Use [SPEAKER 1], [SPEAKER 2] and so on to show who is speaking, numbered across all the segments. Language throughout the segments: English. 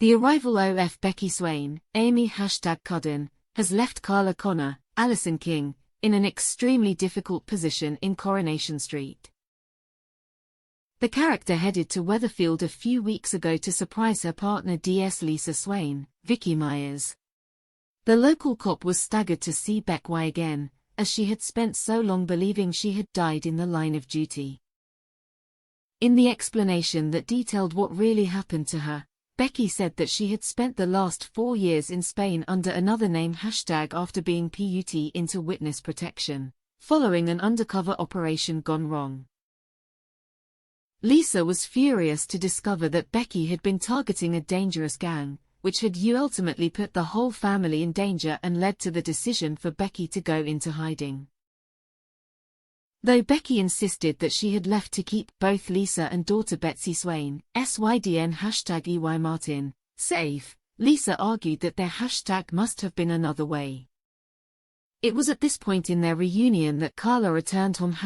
[SPEAKER 1] The arrival of Becky Swain, Amy #Cudden, has left Carla Connor, Alison King, in an extremely difficult position in Coronation Street. The character headed to Weatherfield a few weeks ago to surprise her partner Lisa Swain, Vicky Myers. The local cop was staggered to see Becky again, as she had spent so long believing she had died in the line of duty. In the explanation that detailed what really happened to her, Becky said that she had spent the last 4 years in Spain under another name after being put into witness protection, following an undercover operation gone wrong. Lisa was furious to discover that Becky had been targeting a dangerous gang, which had ultimately put the whole family in danger and led to the decision for Becky to go into hiding. Though Becky insisted that she had left to keep both Lisa and daughter Becky Swain, SYDN #EY Martin, safe, Lisa argued that their hashtag must have been another way. It was at this point in their reunion that Carla returned home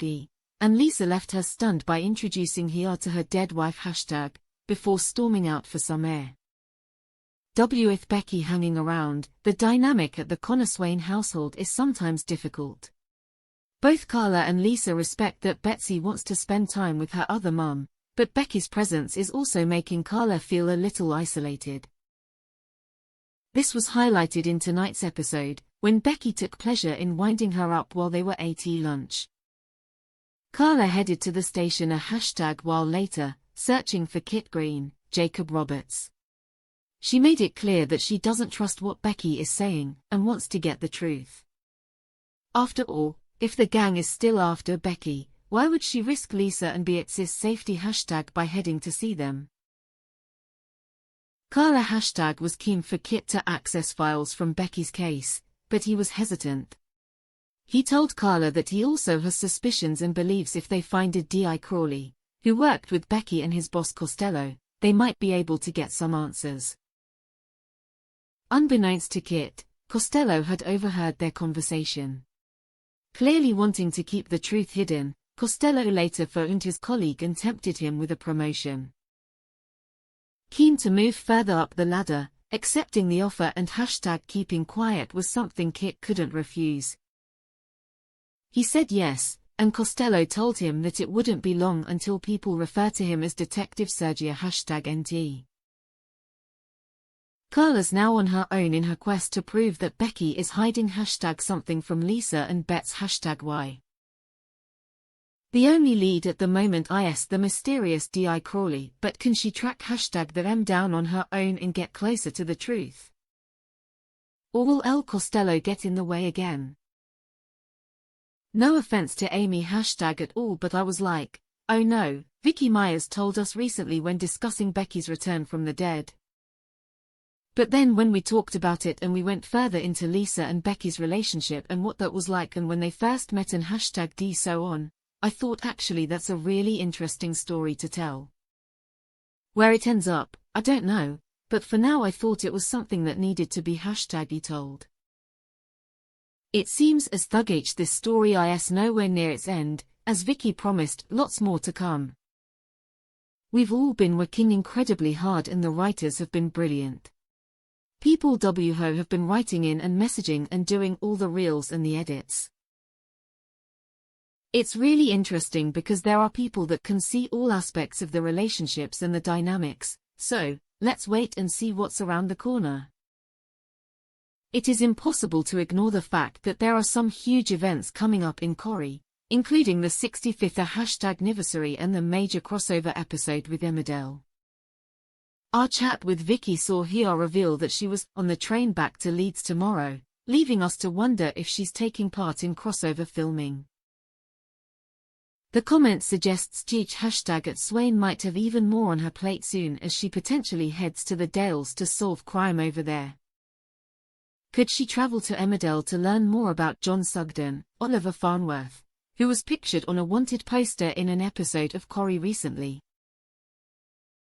[SPEAKER 1] #E, and Lisa left her stunned by introducing her to her dead wife before storming out for some air. With Becky hanging around, the dynamic at the Connor Swain household is sometimes difficult. Both Carla and Lisa respect that Betsy wants to spend time with her other mum, but Becky's presence is also making Carla feel a little isolated. This was highlighted in tonight's episode, when Becky took pleasure in winding her up while they were at lunch. Carla headed to the station a while later, searching for Kit Green, Jacob Roberts. She made it clear that she doesn't trust what Becky is saying, and wants to get the truth. After all, if the gang is still after Becky, why would she risk Lisa and Beatrice's safety by heading to see them? Carla was keen for Kit to access files from Becky's case, but he was hesitant. He told Carla that he also has suspicions and believes if they find a D.I. Crawley, who worked with Becky and his boss Costello, they might be able to get some answers. Unbeknownst to Kit, Costello had overheard their conversation. Clearly wanting to keep the truth hidden, Costello later phoned his colleague and tempted him with a promotion. Keen to move further up the ladder, accepting the offer and keeping quiet was something Kit couldn't refuse. He said yes, and Costello told him that it wouldn't be long until people refer to him as Detective Sergio #NT. Carla's now on her own in her quest to prove that Becky is hiding something from Lisa and Bet's #Y. The only lead at the moment is the mysterious D.I. Crawley, but can she track them down on her own and get closer to the truth? Or will El Costello get in the way again? No offense to Amy at all, but I was like, oh no, Vicky Myers told us recently when discussing Becky's return from the dead. But then when we talked about it and we went further into Lisa and Becky's relationship and what that was like and when they first met and #D so on, I thought actually that's a really interesting story to tell. Where it ends up, I don't know, but for now I thought it was something that needed to be told. It seems as thuggish this story is nowhere near its end, as Vicky promised, lots more to come. We've all been working incredibly hard and the writers have been brilliant. People have been writing in and messaging and doing all the reels and the edits. It's really interesting because there are people that can see all aspects of the relationships and the dynamics, so, let's wait and see what's around the corner. It is impossible to ignore the fact that there are some huge events coming up in Corrie, including the 65th anniversary and the major crossover episode with Emmerdale. Our chat with Vicky saw her reveal that she was on the train back to Leeds tomorrow, leaving us to wonder if she's taking part in crossover filming. The comment suggests Swain might have even more on her plate soon as she potentially heads to the Dales to solve crime over there. Could she travel to Emmerdale to learn more about John Sugden, Oliver Farnworth, who was pictured on a wanted poster in an episode of Corrie recently?